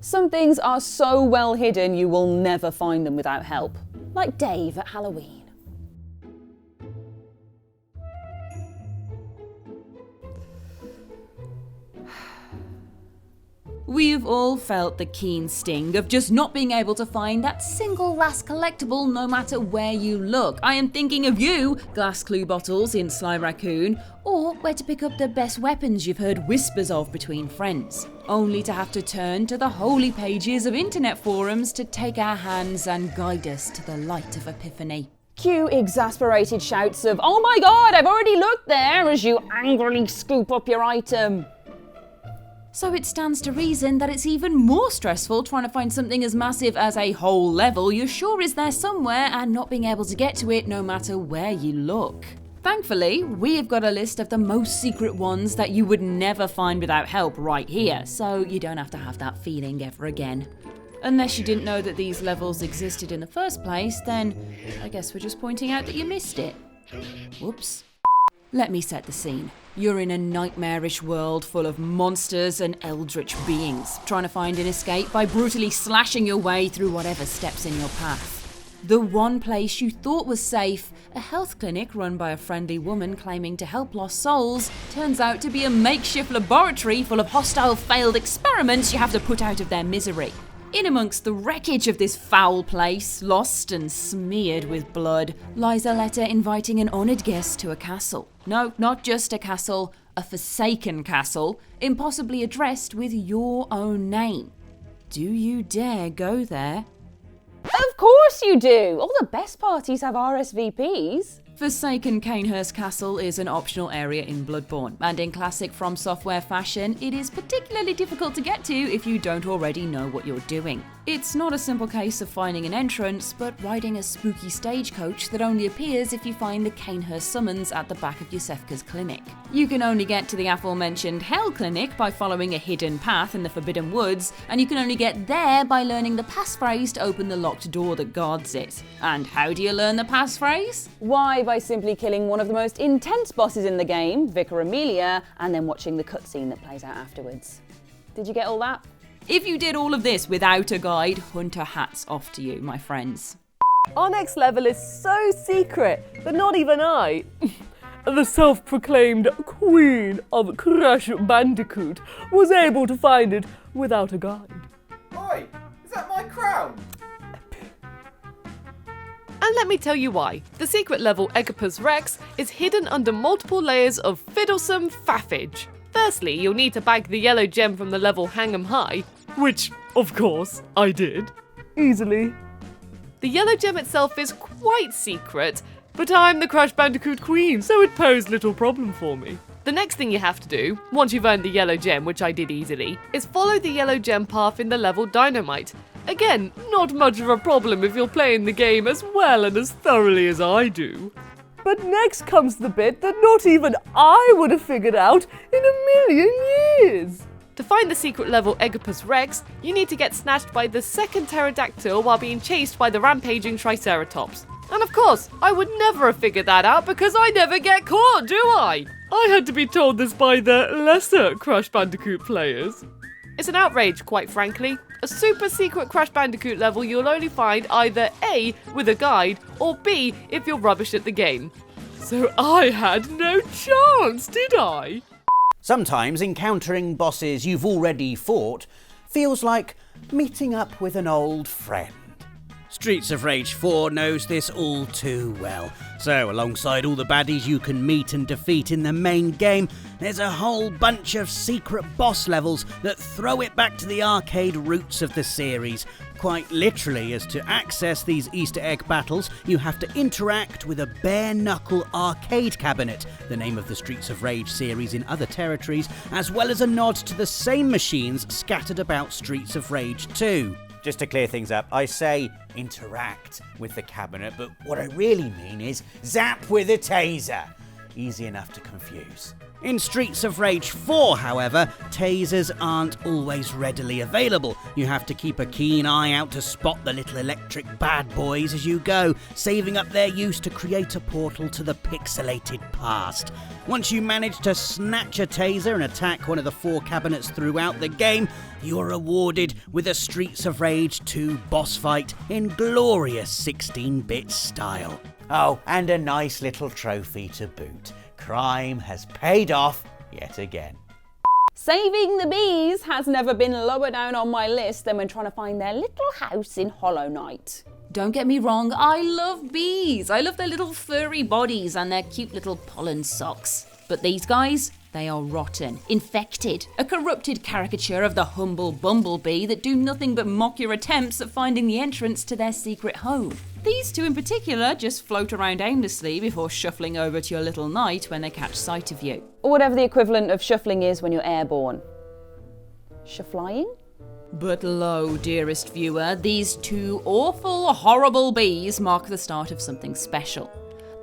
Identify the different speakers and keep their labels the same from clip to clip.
Speaker 1: Some things are so well hidden you will never find them without help. Like Dave at Halloween. We've all felt the keen sting of just not being able to find that single last collectible no matter where you look. I am thinking of you, glass clue bottles in Sly Raccoon, or where to pick up the best weapons you've heard whispers of between friends, only to have to turn to the holy pages of internet forums to take our hands and guide us to the light of epiphany. Cue exasperated shouts of, "Oh my god, I've already looked there," as you angrily scoop up your item. So it stands to reason that it's even more stressful trying to find something as massive as a whole level you're sure is there somewhere and not being able to get to it no matter where you look. Thankfully, we've got a list of the most secret ones that you would never find without help right here, so you don't have to have that feeling ever again. Unless you didn't know that these levels existed in the first place, then I guess we're just pointing out that you missed it. Whoops. Let me set the scene. You're in a nightmarish world full of monsters and eldritch beings, trying to find an escape by brutally slashing your way through whatever steps in your path. The one place you thought was safe, a health clinic run by a friendly woman claiming to help lost souls, turns out to be a makeshift laboratory full of hostile failed experiments you have to put out of their misery. In amongst the wreckage of this foul place, lost and smeared with blood, lies a letter inviting an honoured guest to a castle. No, not just a castle, a forsaken castle, impossibly addressed with your own name. Do you dare go there? Of course you do! All the best parties have RSVPs. Forsaken Cainhurst Castle is an optional area in Bloodborne, and in classic From Software fashion, it is particularly difficult to get to if you don't already know what you're doing. It's not a simple case of finding an entrance, but riding a spooky stagecoach that only appears if you find the Cainhurst summons at the back of Yusefka's clinic. You can only get to the aforementioned Hell Clinic by following a hidden path in the Forbidden Woods, and you can only get there by learning the passphrase to open the locked door that guards it. And how do you learn the passphrase? Why, by simply killing one of the most intense bosses in the game, Vicar Amelia, and then watching the cutscene that plays out afterwards. Did you get all that? If you did all of this without a guide, Hunter hats off to you, my friends.
Speaker 2: Our next level is so secret that not even I, the self-proclaimed Queen of Crash Bandicoot, was able to find it without a guide.
Speaker 3: Oi, is that my crown?
Speaker 2: And let me tell you why. The secret level Eggipus Rex is hidden under multiple layers of fiddlesome faffage. Firstly, you'll need to bag the yellow gem from the level Hang 'em High, which, of course, I did. Easily. The yellow gem itself is quite secret, but I'm the Crash Bandicoot Queen, so it posed little problem for me. The next thing you have to do, once you've earned the yellow gem, which I did easily, is follow the yellow gem path in the level Dynamite. Again, not much of a problem if you're playing the game as well and as thoroughly as I do. But next comes the bit that not even I would have figured out in a million years. To find the secret level Eggipus Rex, you need to get snatched by the second pterodactyl while being chased by the rampaging Triceratops. And of course, I would never have figured that out because I never get caught, do I? I had to be told this by the lesser Crash Bandicoot players. It's an outrage, quite frankly. A super secret Crash Bandicoot level you'll only find either A, with a guide, or B, if you're rubbish at the game. So I had no chance, did I?
Speaker 4: Sometimes encountering bosses you've already fought feels like meeting up with an old friend. Streets of Rage 4 knows this all too well. So, alongside all the baddies you can meet and defeat in the main game, there's a whole bunch of secret boss levels that throw it back to the arcade roots of the series. Quite literally, as to access these Easter egg battles, you have to interact with a bare-knuckle arcade cabinet, the name of the Streets of Rage series in other territories, as well as a nod to the same machines scattered about Streets of Rage 2. Just to clear things up, I say interact with the cabinet, but what I really mean is zap with a taser. easy enough to confuse. In Streets of Rage 4, however, tasers aren't always readily available. You have to keep a keen eye out to spot the little electric bad boys as you go, saving up their use to create a portal to the pixelated past. Once you manage to snatch a taser and attack one of the 4 cabinets throughout the game, you are rewarded with a Streets of Rage 2 boss fight in glorious 16-bit style. Oh, and a nice little trophy to boot. Crime has paid off yet again.
Speaker 1: Saving the bees has never been lower down on my list than when trying to find their little house in Hollow Knight. Don't get me wrong, I love bees. I love their little furry bodies and their cute little pollen socks. But these guys, they are rotten, infected, a corrupted caricature of the humble bumblebee that do nothing but mock your attempts at finding the entrance to their secret home. These two in particular just float around aimlessly before shuffling over to your little knight when they catch sight of you. Or whatever the equivalent of shuffling is when you're airborne. Shufflying? But lo, dearest viewer, these 2 awful, horrible bees mark the start of something special.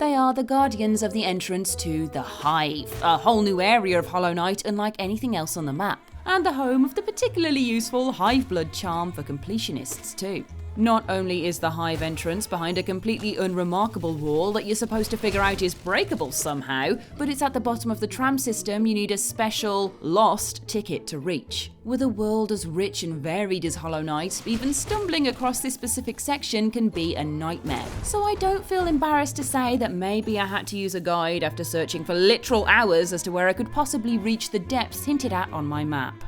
Speaker 1: They are the guardians of the entrance to the Hive, a whole new area of Hollow Knight unlike anything else on the map, and the home of the particularly useful Hive Blood charm for completionists too. Not only is the Hive entrance behind a completely unremarkable wall that you're supposed to figure out is breakable somehow, but it's at the bottom of the tram system you need a special, lost ticket to reach. With a world as rich and varied as Hollow Knight, even stumbling across this specific section can be a nightmare. So I don't feel embarrassed to say that maybe I had to use a guide after searching for literal hours as to where I could possibly reach the depths hinted at on my map.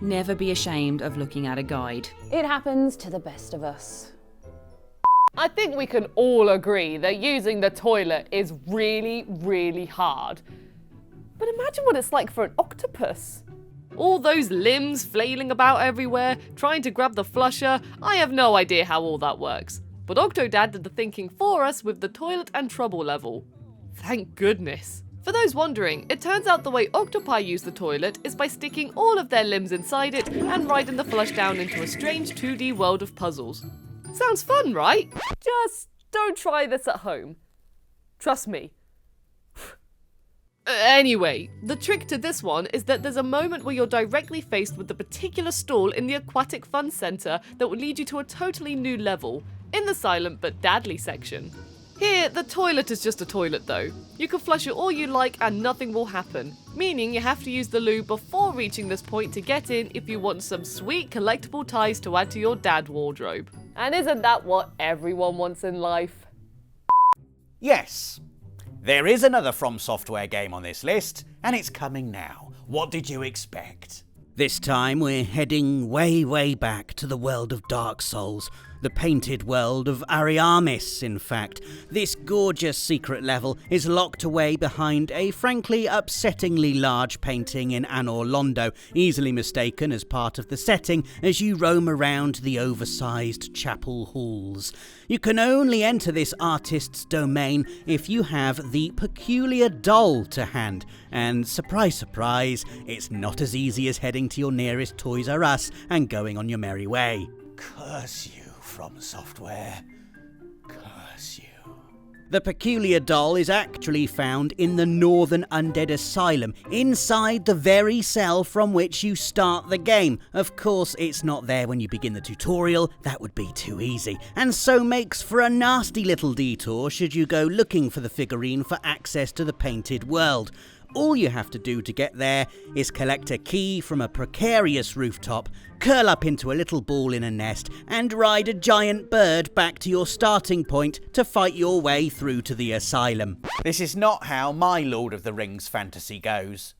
Speaker 1: Never be ashamed of looking at a guide. It happens to the best of us.
Speaker 2: I think we can all agree that using the toilet is really, really hard. But imagine what it's like for an octopus. All those limbs flailing about everywhere, trying to grab the flusher. I have no idea how all that works. But Octodad did the thinking for us with the toilet and trouble level. Thank goodness. For those wondering, it turns out the way octopi use the toilet is by sticking all of their limbs inside it and riding the flush down into a strange 2D world of puzzles. Sounds fun, right? Just don't try this at home. Trust me. Anyway, the trick to this one is that there's a moment where you're directly faced with the particular stall in the Aquatic Fun Centre that will lead you to a totally new level, in the silent but deadly section. Here, the toilet is just a toilet though. You can flush it all you like and nothing will happen, meaning you have to use the loo before reaching this point to get in if you want some sweet collectible ties to add to your dad wardrobe. And isn't that what everyone wants in life?
Speaker 4: Yes, there is another From Software game on this list, and it's coming now. What did you expect? This time we're heading way back to the world of Dark Souls. The painted world of Ariamis, in fact. This gorgeous secret level is locked away behind a frankly upsettingly large painting in Anor Londo, easily mistaken as part of the setting as you roam around the oversized chapel halls. You can only enter this artist's domain if you have the peculiar doll to hand, and surprise surprise, it's not as easy as heading to your nearest Toys R Us and going on your merry way. Curse you, From Software. Curse you. The peculiar doll is actually found in the Northern Undead Asylum, inside the very cell from which you start the game. Of course, it's not there when you begin the tutorial, that would be too easy, and so makes for a nasty little detour should you go looking for the figurine for access to the painted world. All you have to do to get there is collect a key from a precarious rooftop, curl up into a little ball in a nest, and ride a giant bird back to your starting point to fight your way through to the asylum. This is not how my Lord of the Rings fantasy goes.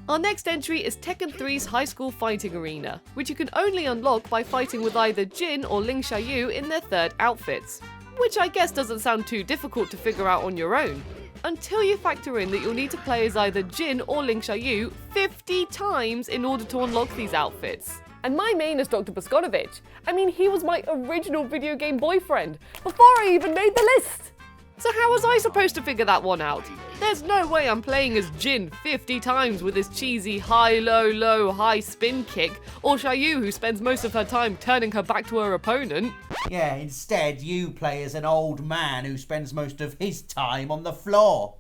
Speaker 2: Our next entry is Tekken 3's High School Fighting Arena, which you can only unlock by fighting with either Jin or Ling Xiaoyu in their third outfits, which I guess doesn't sound too difficult to figure out on your own. Until you factor in that you'll need to play as either Jin or Ling Xiaoyu 50 times in order to unlock these outfits. And my main is Dr. Boskonovich. I mean, he was my original video game boyfriend before I even made the list. So how was I supposed to figure that one out? There's no way I'm playing as Jin 50 times with his cheesy high, low, low, high spin kick, or Xiaoyu who spends most of her time turning her back to her opponent.
Speaker 4: Yeah, instead you play as an old man who spends most of his time on the floor.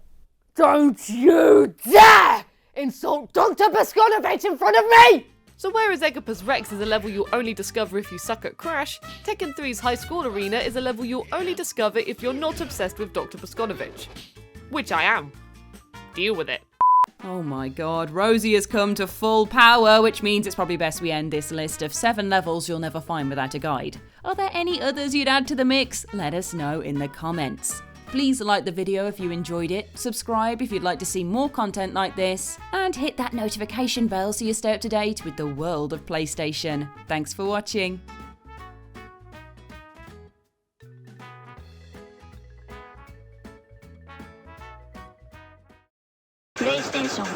Speaker 5: Don't you dare insult Dr. Boskonovich in front of me!
Speaker 2: So whereas Eggipus Rex is a level you'll only discover if you suck at Crash, Tekken 3's High School Arena is a level you'll only discover if you're not obsessed with Dr. Boskonovich. Which I am. Deal with it.
Speaker 1: Oh my god, Rosie has come to full power, which means it's probably best we end this list of 7 levels you'll never find without a guide. Are there any others you'd add to the mix? Let us know in the comments. Please like the video if you enjoyed it, subscribe if you'd like to see more content like this, and hit that notification bell so you stay up to date with the world of PlayStation. Thanks for watching.
Speaker 6: PlayStation